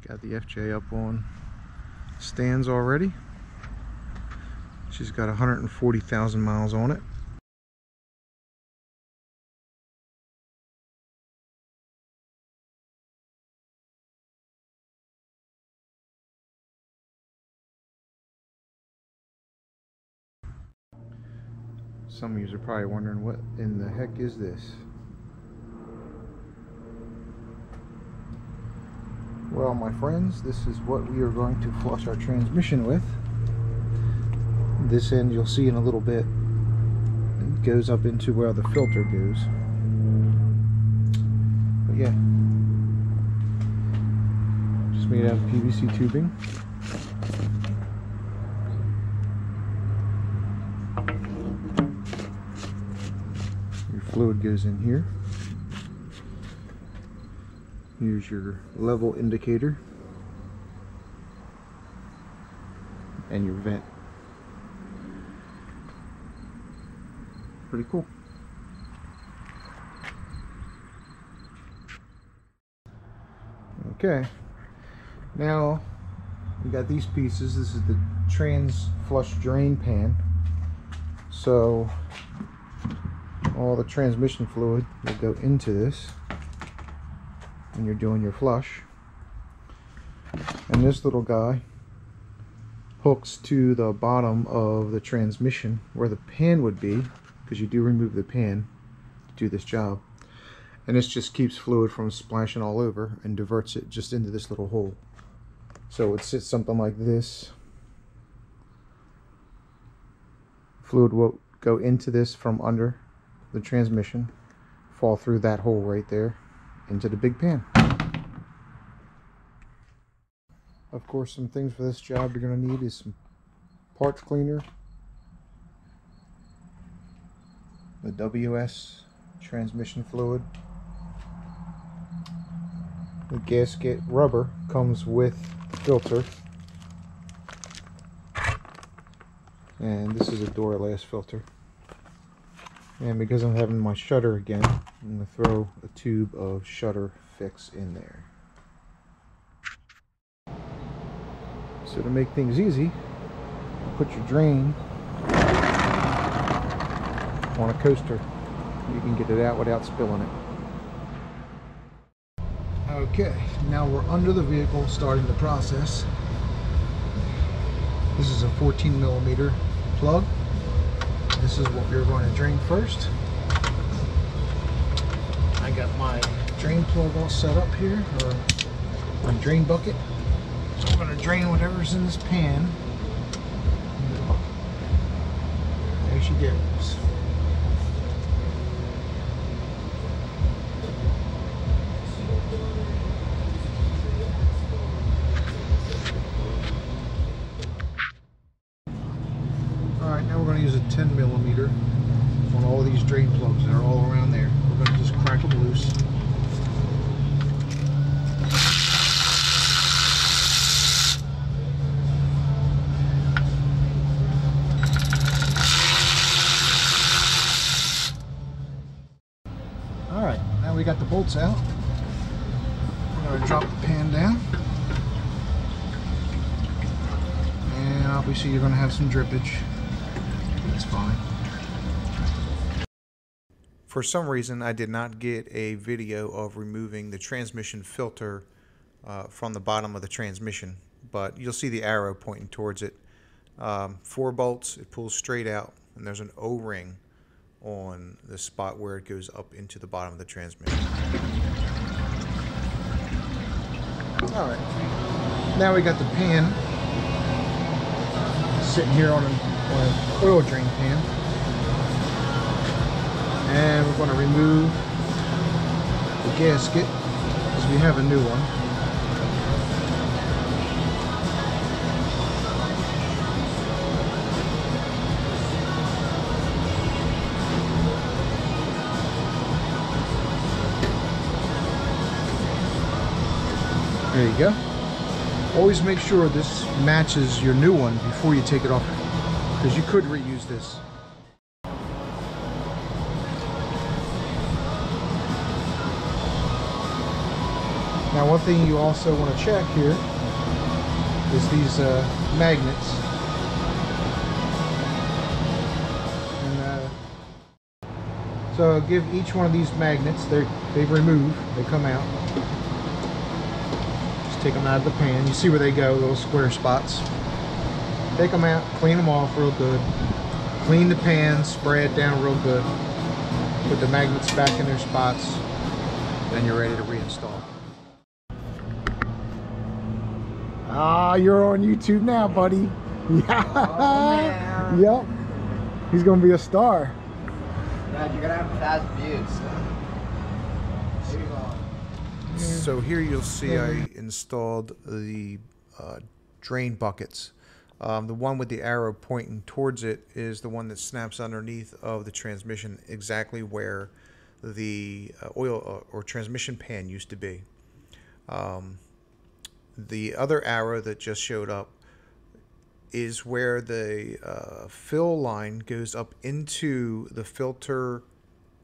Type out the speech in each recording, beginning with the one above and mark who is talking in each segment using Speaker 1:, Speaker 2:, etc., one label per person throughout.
Speaker 1: Got the FJ up on stands already. She's got 140,000 miles on it. Some of you are probably wondering, what in the heck is this? Well, my friends, this is what we are going to flush our transmission with. This end you'll see in a little bit. It goes up into where the filter goes. But yeah, just made out of PVC tubing. Your fluid goes in here. Here's your level indicator and your vent. Pretty cool. Okay, now we got these pieces. This is the trans flush drain pan. So all the transmission fluid will go into this when you're doing your flush, and this little guy hooks to the bottom of the transmission where the pan would be, because you do remove the pan to do this job, and this just keeps fluid from splashing all over and diverts it just into this little hole. So it would sit something like this. Fluid will go into this from under the transmission, fall through that hole right there into the big pan. Of course, some things for this job you're going to need is some parts cleaner, the WS transmission fluid, the gasket rubber comes with the filter, and this is a Duralast filter. And because I'm having my shutter again, I'm going to throw a tube of shutter fix in there. So to make things easy, put your drain on a coaster. You can get it out without spilling it. Okay, now we're under the vehicle starting the process. This is a 14mm plug. This is what we're going to drain first. I got my drain plug all set up here, or my drain bucket. So I'm going to drain whatever's in this pan into the bucket. There she goes. Alright, now we're going to use a 10mm on all these drain plugs that are all around there. We're going to just crack them loose. Alright, now we got the bolts out. We're going to drop the pan down. And obviously you're going to have some drippage. That's fine. For some reason, I did not get a video of removing the transmission filter from the bottom of the transmission, but you'll see the arrow pointing towards it. 4 bolts, it pulls straight out, and there's an O-ring on the spot where it goes up into the bottom of the transmission. Alright, now we got the pan sitting here on an oil drain pan, and we're going to remove the gasket because we have a new one. There you go. Always make sure this matches your new one before you take it off, because you could reuse this. Now Now, one thing you also want to check here is these magnets. And so give each one of these magnets, they remove, they come out. Just take them out of the pan. You see where they go, little square spots. Take them out, clean them off real good. Clean the pan, spray it down real good. Put the magnets back in their spots. Then you're ready to reinstall. Ah, you're on YouTube now, buddy. Yeah. Oh, yep. He's gonna be a star.
Speaker 2: Dad, you're gonna have fast views.
Speaker 1: So here you'll see I installed the drain buckets. The one with the arrow pointing towards it is the one that snaps underneath of the transmission, exactly where the oil or transmission pan used to be. The other arrow that just showed up is where the fill line goes up into the filter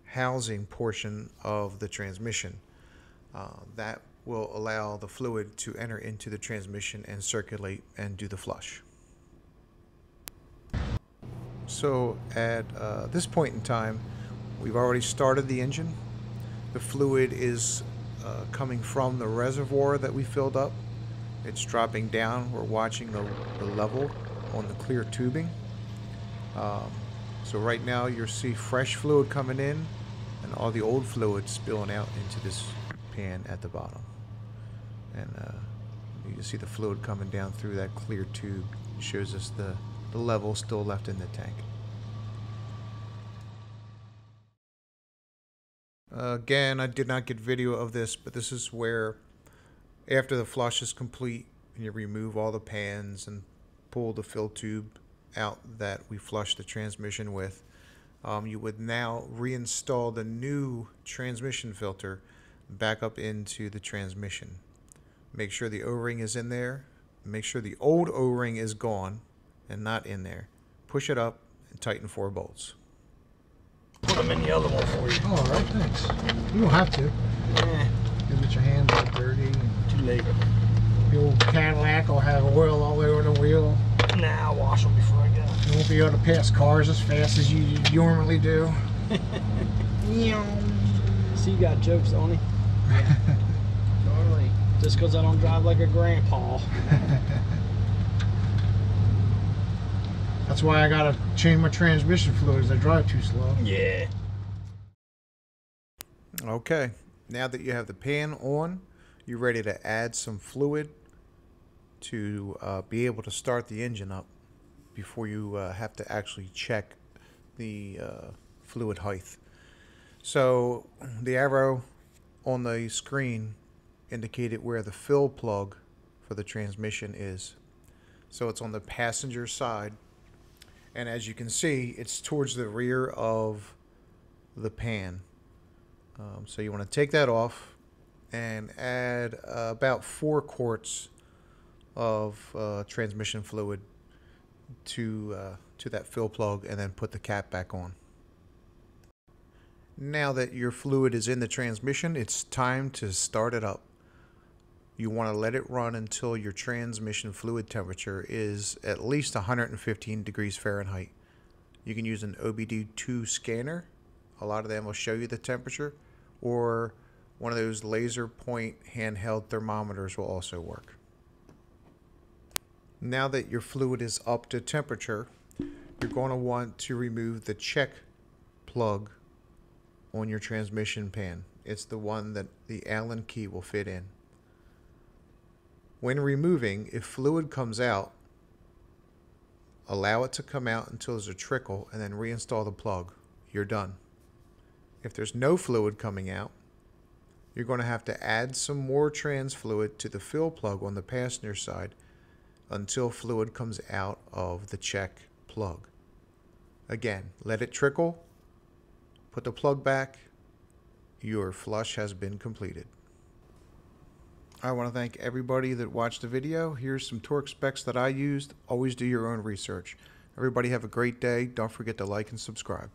Speaker 1: housing portion of the transmission. That will allow the fluid to enter into the transmission and circulate and do the flush. So at this point in time, we've already started the engine. The fluid is coming from the reservoir that we filled up. It's dropping down. We're watching the level on the clear tubing. So right now you'll see fresh fluid coming in and all the old fluid spilling out into this pan at the bottom. And you can see the fluid coming down through that clear tube. It shows us the level still left in the tank. Again, I did not get video of this, but this is where after the flush is complete and you remove all the pans and pull the fill tube out that we flushed the transmission with, you would now reinstall the new transmission filter back up into the transmission. Make sure the O-ring is in there. Make sure the old O-ring is gone and not in there. Push it up and tighten 4 bolts.
Speaker 3: Put them in the other one for you.
Speaker 1: Oh, all right, thanks. You don't have to.
Speaker 3: Yeah.
Speaker 1: You'll get your hands all dirty. And
Speaker 3: Too late.
Speaker 1: the old Cadillac will have oil all over the wheel.
Speaker 3: Nah, I'll wash them before I go.
Speaker 1: You won't be able to pass cars as fast as you normally do.
Speaker 3: See, you got jokes, don't he?
Speaker 2: Yeah. Totally.
Speaker 3: Just because I don't drive like a grandpa.
Speaker 1: That's why I gotta change my transmission fluid as I drive too slow.
Speaker 3: Yeah.
Speaker 1: Okay, now that you have the pan on, you're ready to add some fluid to be able to start the engine up before you have to actually check the fluid height. So the arrow on the screen indicated where the fill plug for the transmission is. So it's on the passenger side. And as you can see, it's towards the rear of the pan. So you want to take that off and add about 4 quarts of transmission fluid to that fill plug and then put the cap back on. Now that your fluid is in the transmission, it's time to start it up. You want to let it run until your transmission fluid temperature is at least 115 degrees Fahrenheit. You can use an OBD2 scanner. A lot of them will show you the temperature, or one of those laser point handheld thermometers will also work. Now that your fluid is up to temperature, you're going to want to remove the check plug on your transmission pan. It's the one that the Allen key will fit in. When removing, if fluid comes out, allow it to come out until there's a trickle and then reinstall the plug. You're done. If there's no fluid coming out, you're going to have to add some more trans fluid to the fill plug on the passenger side until fluid comes out of the check plug. Again, let it trickle, put the plug back, your flush has been completed. I want to thank everybody that watched the video. Here's some torque specs that I used. Always do your own research. Everybody have a great day. Don't forget to like and subscribe.